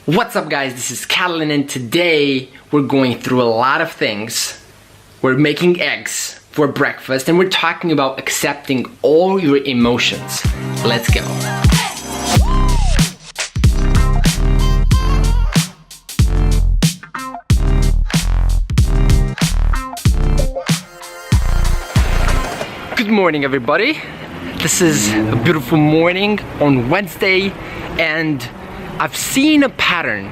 What's up guys, this is Catalin and today we're going through a lot of things. We're making eggs for breakfast and we're talking about accepting all your emotions. Let's go. Good morning everybody. This is a beautiful morning on Wednesday and I've seen a pattern.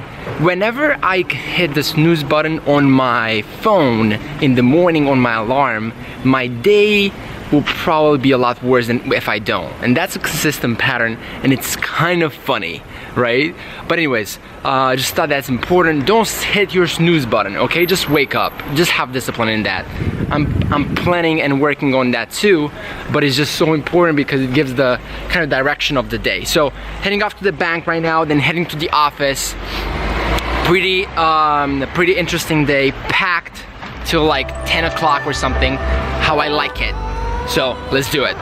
Whenever I hit the snooze button on my phone in the morning on my alarm, my day will probably be a lot worse than if I don't. And that's a consistent pattern and it's kind of funny, right? But anyways, I just thought that's important. Don't hit your snooze button, okay? Just wake up. Just have discipline in that. I'm planning and working on that too, but it's just so important because it gives the kind of direction of the day. So heading off to the bank right now, then heading to the office. Pretty interesting day, packed till like 10 o'clock or something, how I like it. So let's do it.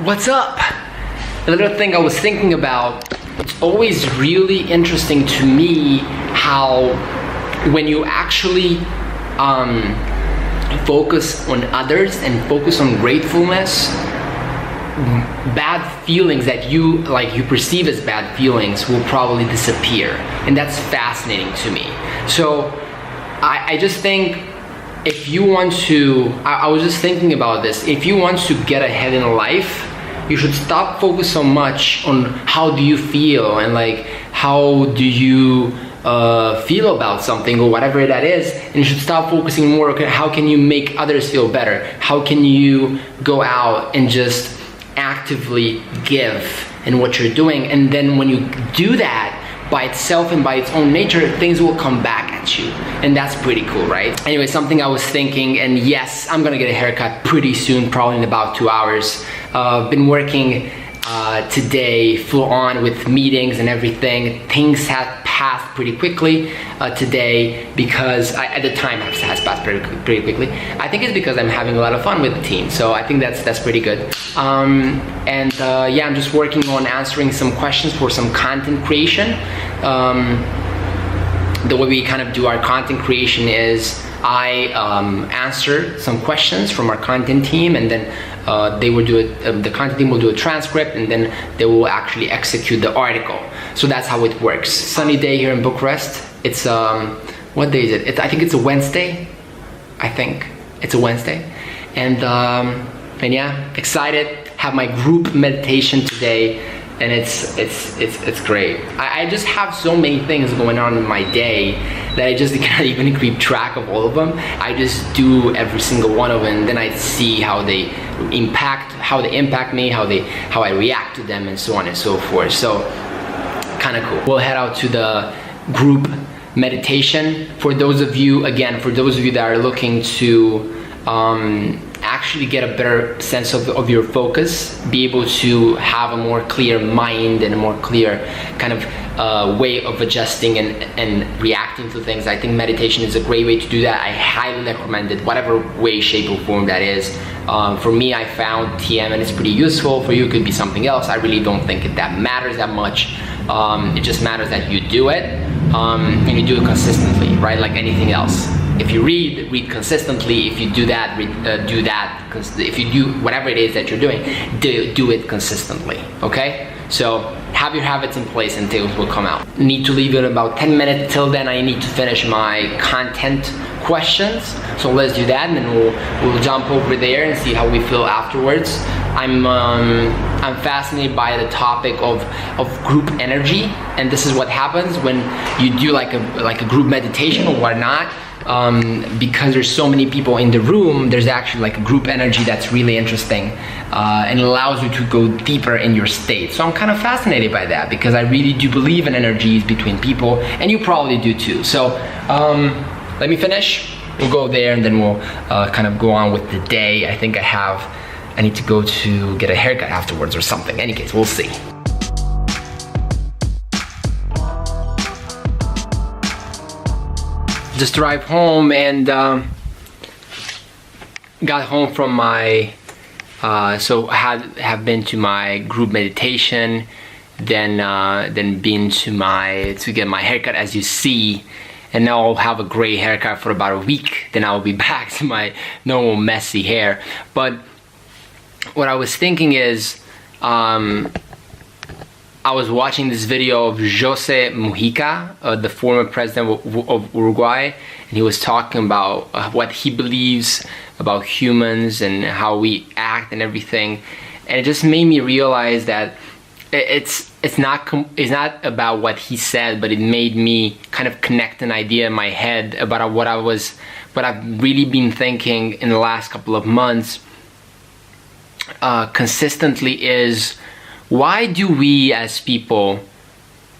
What's up? A little thing I was thinking about, it's always really interesting to me how when you actually focus on others and focus on gratefulness, bad feelings that you perceive as bad feelings will probably disappear. And that's fascinating to me. So I just think if you want to, I was just thinking about this, if you want to get ahead in life, you should stop focus so much on how do you feel and like how do you feel about something or whatever that is, and you should stop focusing more on how can you make others feel better, how can you go out and just actively give in what you're doing, and then when you do that by itself and by its own nature, things will come back at you, and that's pretty cool, right? Anyway, something I was thinking, and yes, I'm gonna get a haircut pretty soon, probably in about 2 hours. Been working today full on with meetings and everything. Things have passed pretty quickly today because at the time has passed pretty quickly. I think it's because I'm having a lot of fun with the team, so I think that's pretty good. Yeah, I'm just working on answering some questions for some content creation. The way we kind of do our content creation is I answer some questions from our content team, and then they will do it. The content team will do a transcript, and then they will actually execute the article. So that's how it works. Sunny day here in Bucharest. It's what day is it? I think it's a Wednesday. I think it's a Wednesday, and yeah, excited. Have my group meditation today. And it's great. I just have so many things going on in my day that I just can't even keep track of all of them. I just do every single one of them, and then I see how they impact me, how I react to them, and so on and so forth. So kind of cool. We'll head out to the group meditation. For those of you that are looking to actually get a better sense of your focus, be able to have a more clear mind and a more clear kind of way of adjusting and reacting to things. I think meditation is a great way to do that. I highly recommend it, whatever way, shape, or form that is. For me, I found TM and it's pretty useful. For you, it could be something else. I really don't think that matters that much. It just matters that you do it and you do it consistently, right? Like anything else. If you read consistently. If you do that, do that. If you do whatever it is that you're doing, do it consistently, okay? So have your habits in place and things will come out. Need to leave it about 10 minutes. Till then, I need to finish my content questions. So let's do that, and then we'll jump over there and see how we feel afterwards. I'm fascinated by the topic of group energy, and this is what happens when you do like a group meditation or whatnot. Because there's so many people in the room, there's actually like a group energy that's really interesting and allows you to go deeper in your state. So I'm kind of fascinated by that because I really do believe in energies between people, and you probably do too. So let me finish we'll go there and then we'll kind of go on with the day. I think I need to go to get a haircut afterwards or something. In any case, we'll see. Just arrived home and got home from my so I have been to my group meditation, then been to get my haircut, as you see, and now I'll have a gray haircut for about a week. Then I'll be back to my normal messy hair. But what I was thinking is, I was watching this video of Jose Mujica, the former president of Uruguay, and he was talking about what he believes about humans and how we act and everything, and it just made me realize that it's not about what he said, but it made me kind of connect an idea in my head about what I've really been thinking in the last couple of months consistently is, why do we as people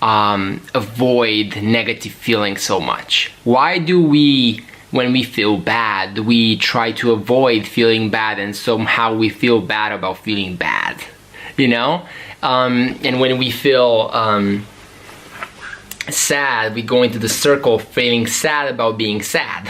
avoid negative feelings so much? Why do we, when we feel bad, we try to avoid feeling bad, and somehow we feel bad about feeling bad, you know? And when we feel sad, we go into the circle of feeling sad about being sad.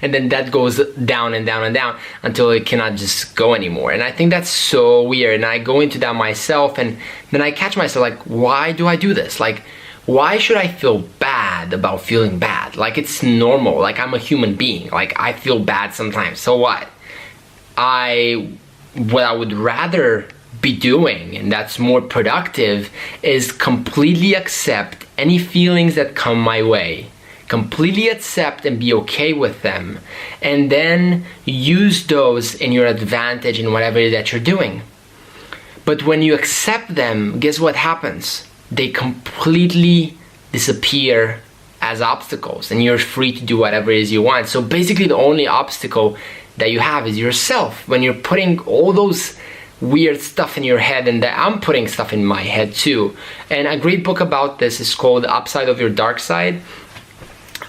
And then that goes down and down and down until it cannot just go anymore. And I think that's so weird. And I go into that myself, and then I catch myself like, why do I do this? Like, why should I feel bad about feeling bad? Like, it's normal. Like, I'm a human being. Like, I feel bad sometimes. So what? What I would rather be doing, and that's more productive, is completely accept any feelings that come my way. Completely accept and be okay with them, and then use those in your advantage in whatever it is that you're doing. But when you accept them, guess what happens? They completely disappear as obstacles, and you're free to do whatever it is you want. So basically the only obstacle that you have is yourself. When you're putting all those weird stuff in your head, and that I'm putting stuff in my head too. And a great book about this is called The Upside of Your Dark Side.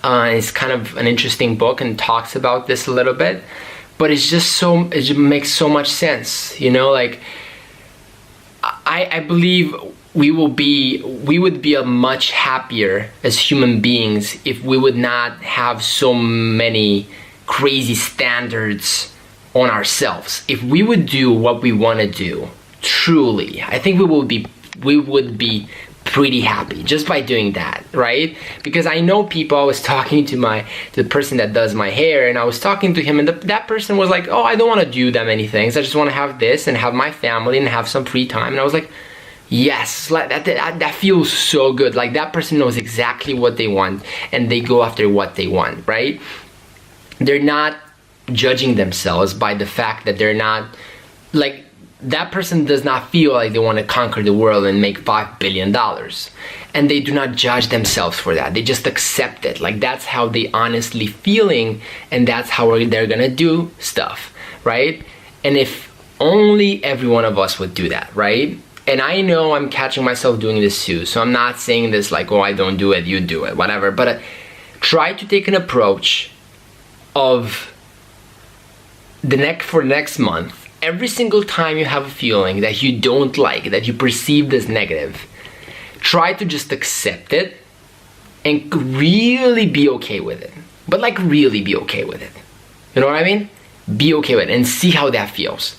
It's kind of an interesting book and talks about this a little bit, but it just makes so much sense, you know? Like, I believe we would be a much happier as human beings if we would not have so many crazy standards on ourselves. If we would do what we want to do, truly, I think we would be pretty happy just by doing that, right? Because I know people. I was talking to the person that does my hair, and I was talking to him, and that person was like, oh, I don't want to do that many things. I just want to have this and have my family and have some free time. And I was like, yes, like that feels so good. Like, that person knows exactly what they want, and they go after what they want, right? They're not judging themselves by the fact that they're not, like, that person does not feel like they want to conquer the world and make $5 billion, and they do not judge themselves for that. They just accept it. Like, that's how they honestly feeling, and that's how they're gonna do stuff, right? And if only every one of us would do that, right? And I know I'm catching myself doing this too, so I'm not saying this like, oh, I don't do it, you do it, whatever, but try to take an approach of for next month. Every single time you have a feeling that you don't like, that you perceive as negative, try to just accept it and really be okay with it. But like, really be okay with it. You know what I mean? Be okay with it and see how that feels.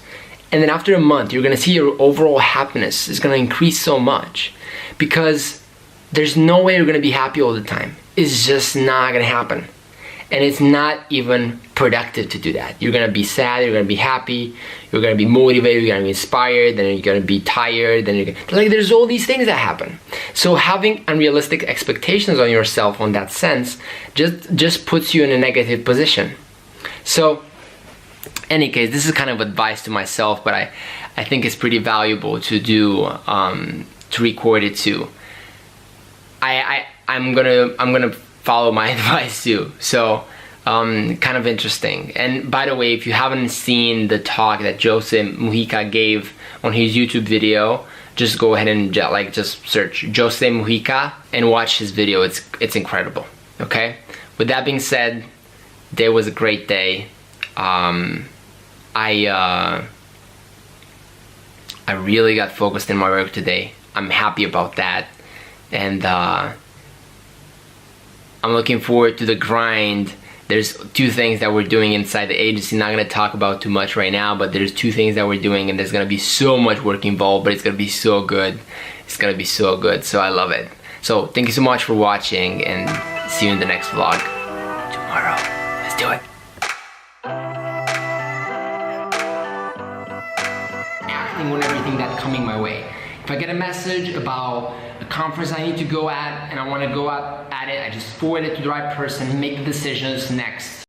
And then after a month, you're gonna see your overall happiness is gonna increase so much, because there's no way you're gonna be happy all the time. It's just not gonna happen. And it's not even productive to do that. You're gonna be sad, you're gonna be happy, you're gonna be motivated, you're gonna be inspired, then you're gonna be tired, then like, there's all these things that happen. So having unrealistic expectations on yourself on that sense just puts you in a negative position. So, any case, this is kind of advice to myself, but I think it's pretty valuable to do, to record it too. I'm gonna follow my advice too. So kind of interesting. And by the way, if you haven't seen the talk that Jose Mujica gave on his YouTube video, just go ahead and just search Jose Mujica and watch his video. It's incredible. Okay, with that being said, Today was a great day. I really got focused in my work today. I'm happy about that, and I'm looking forward to the grind. There's 2 things that we're doing inside the agency. Not gonna talk about too much right now, but there's 2 things that we're doing, and there's gonna be so much work involved, but it's gonna be so good. It's gonna be so good, so I love it. So thank you so much for watching, and see you in the next vlog tomorrow. Let's do it. Acting on everything that's coming my way. If I get a message about a conference I need to go at and I want to go at it, I just forward it to the right person, make the decisions next.